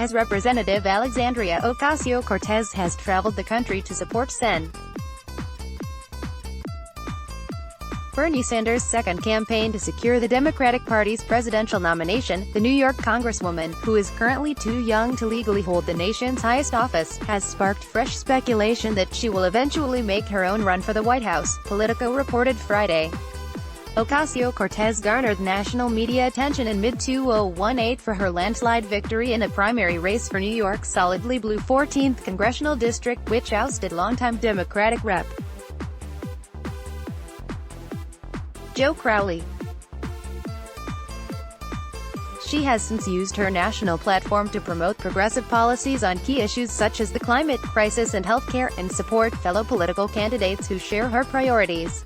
as Representative Alexandria Ocasio-Cortez has traveled the country to support Sen. Bernie Sanders' second campaign to secure the Democratic Party's presidential nomination. The New York congresswoman, who is currently too young to legally hold the nation's highest office, has sparked fresh speculation that she will eventually make her own run for the White House, Politico reported Friday. Ocasio-Cortez garnered national media attention in mid-2018 for her landslide victory in a primary race for New York's solidly blue 14th congressional district, which ousted longtime Democratic Rep. Joe Crowley. She has since used her national platform to promote progressive policies on key issues such as the climate crisis and healthcare, and support fellow political candidates who share her priorities.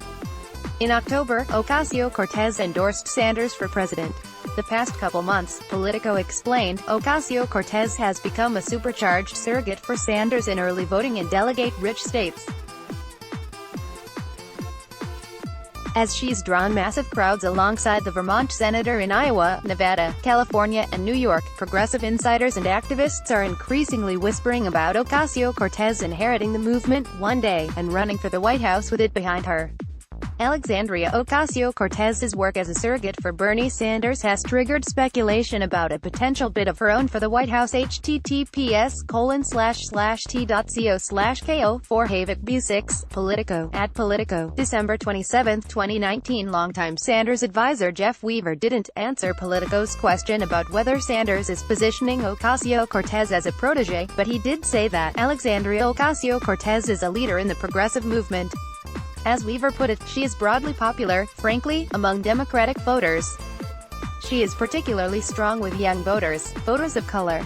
In October, Ocasio-Cortez endorsed Sanders for president. The past couple months, Politico explained, Ocasio-Cortez has become a supercharged surrogate for Sanders in early voting in delegate-rich states. As she's drawn massive crowds alongside the Vermont senator in Iowa, Nevada, California, and New York, progressive insiders and activists are increasingly whispering about Ocasio-Cortez inheriting the movement one day, and running for the White House with it behind her. Alexandria Ocasio-Cortez's work as a surrogate for Bernie Sanders has triggered speculation about a potential bid of her own for the White House. https://t.co/ko4havocbu6, Politico, @Politico, December 27, 2019. Longtime Sanders advisor Jeff Weaver didn't answer Politico's question about whether Sanders is positioning Ocasio-Cortez as a protege, but he did say that Alexandria Ocasio-Cortez is a leader in the progressive movement. As Weaver put it, she is broadly popular, frankly, among Democratic voters. She is particularly strong with young voters, voters of color.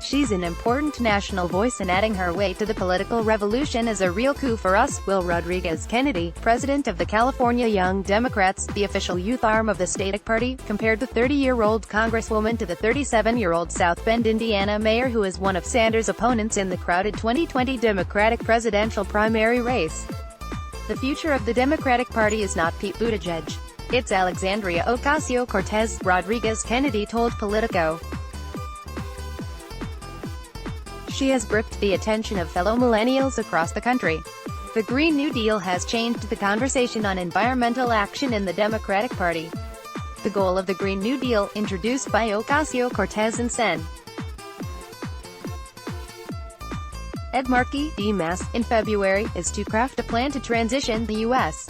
She's an important national voice and adding her weight to the political revolution is a real coup for us. Will Rodriguez Kennedy, president of the California Young Democrats, the official youth arm of the state party, compared the 30-year-old congresswoman to the 37-year-old South Bend, Indiana mayor who is one of Sanders' opponents in the crowded 2020 Democratic presidential primary race. The future of the Democratic Party is not Pete Buttigieg. It's Alexandria Ocasio-Cortez, Rodriguez Kennedy told Politico. She has gripped the attention of fellow millennials across the country. The Green New Deal has changed the conversation on environmental action in the Democratic Party. The goal of the Green New Deal, introduced by Ocasio-Cortez and Sen. Ed Markey, D-Mass, in February, is to craft a plan to transition the U.S.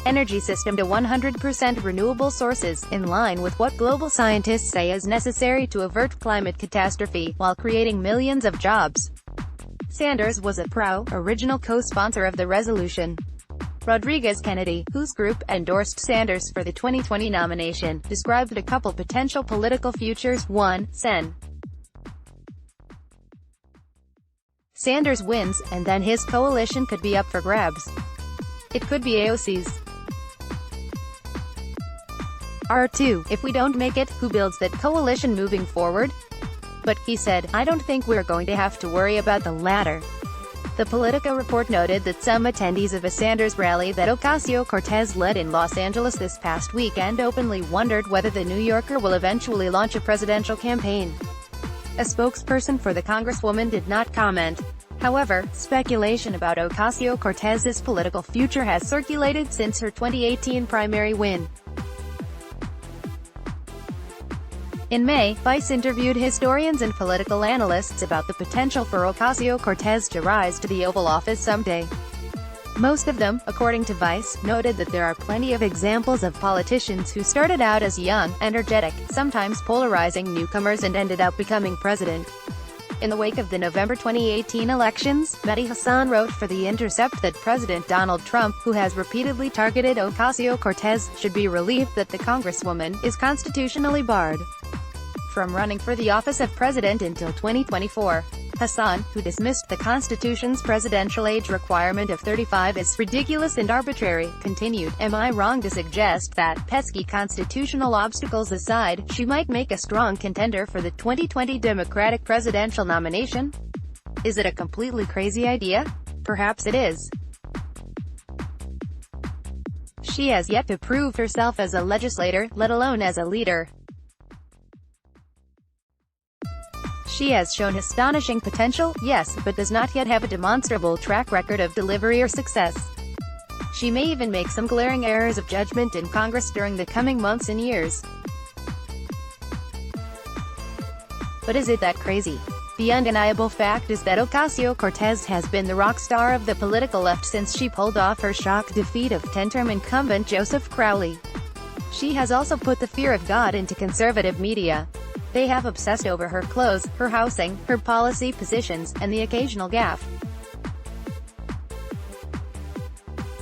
energy system to 100% renewable sources, in line with what global scientists say is necessary to avert climate catastrophe, while creating millions of jobs. Sanders was a original co-sponsor of the resolution. Rodriguez Kennedy, whose group endorsed Sanders for the 2020 nomination, described a couple potential political futures. 1. Sanders wins, and then his coalition could be up for grabs. It could be AOC's. R2, if we don't make it, who builds that coalition moving forward? But, he said, I don't think we're going to have to worry about the latter. The Politico report noted that some attendees of a Sanders rally that Ocasio-Cortez led in Los Angeles this past weekend openly wondered whether the New Yorker will eventually launch a presidential campaign. A spokesperson for the congresswoman did not comment. However, speculation about Ocasio-Cortez's political future has circulated since her 2018 primary win. In May, Vice interviewed historians and political analysts about the potential for Ocasio-Cortez to rise to the Oval Office someday. Most of them, according to Vice, noted that there are plenty of examples of politicians who started out as young, energetic, sometimes polarizing newcomers and ended up becoming president. In the wake of the November 2018 elections, Mehdi Hasan wrote for The Intercept that President Donald Trump, who has repeatedly targeted Ocasio-Cortez, should be relieved that the congresswoman is constitutionally barred from running for the office of president until 2024. Hasan, who dismissed the Constitution's presidential age requirement of 35 as ridiculous and arbitrary, continued, "Am I wrong to suggest that, pesky constitutional obstacles aside, she might make a strong contender for the 2020 Democratic presidential nomination? Is it a completely crazy idea? Perhaps it is." She has yet to prove herself as a legislator, let alone as a leader. She has shown astonishing potential, yes, but does not yet have a demonstrable track record of delivery or success. She may even make some glaring errors of judgment in Congress during the coming months and years. But is it that crazy? The undeniable fact is that Ocasio-Cortez has been the rock star of the political left since she pulled off her shock defeat of 10-term incumbent Joseph Crowley. She has also put the fear of God into conservative media. They have obsessed over her clothes, her housing, her policy positions, and the occasional gaffe.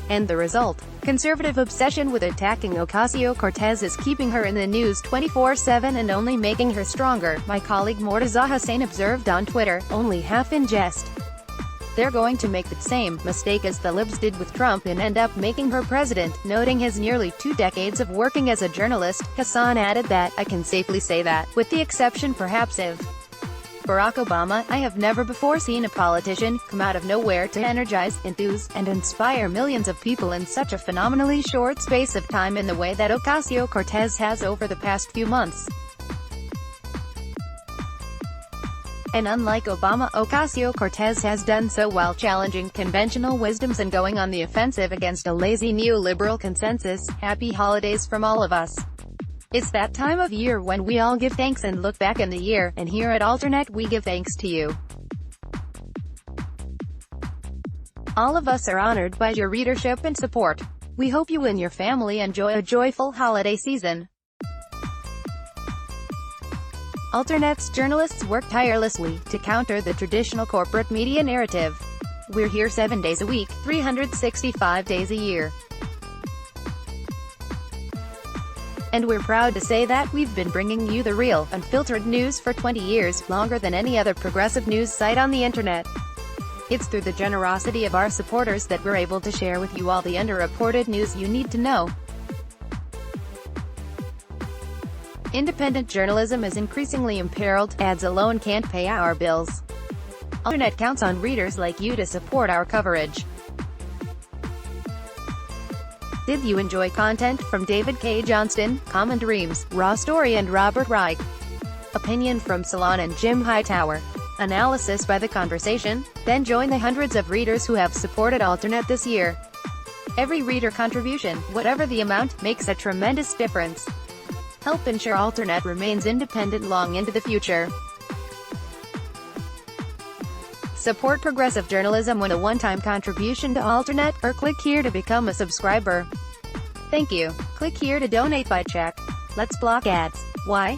And the result? Conservative obsession with attacking Ocasio-Cortez is keeping her in the news 24/7 and only making her stronger, my colleague Mortaza Hussain observed on Twitter, only half in jest. They're going to make the same mistake as the libs did with Trump and end up making her president. Noting his nearly 2 decades of working as a journalist, Hassan added that, I can safely say that, with the exception perhaps of Barack Obama, I have never before seen a politician come out of nowhere to energize, enthuse, and inspire millions of people in such a phenomenally short space of time in the way that Ocasio-Cortez has over the past few months. And unlike Obama, Ocasio-Cortez has done so while challenging conventional wisdoms and going on the offensive against a lazy neoliberal consensus. Happy holidays from all of us. It's that time of year when we all give thanks and look back in the year, and here at Alternet we give thanks to you. All of us are honored by your readership and support. We hope you and your family enjoy a joyful holiday season. Alternet's journalists work tirelessly to counter the traditional corporate media narrative. We're here 7 days a week, 365 days a year. And we're proud to say that we've been bringing you the real, unfiltered news for 20 years, longer than any other progressive news site on the internet. It's through the generosity of our supporters that we're able to share with you all the underreported news you need to know. Independent journalism is increasingly imperiled, ads alone can't pay our bills. Alternet counts on readers like you to support our coverage. Did you enjoy content from David K. Johnston, Common Dreams, Raw Story and Robert Reich? Opinion from Salon and Jim Hightower. Analysis by The Conversation? Then join the hundreds of readers who have supported Alternet this year. Every reader contribution, whatever the amount, makes a tremendous difference. Help ensure Alternet remains independent long into the future. Support progressive journalism with a one-time contribution to Alternet, or click here to become a subscriber. Thank you. Click here to donate by check. Let's block ads. Why?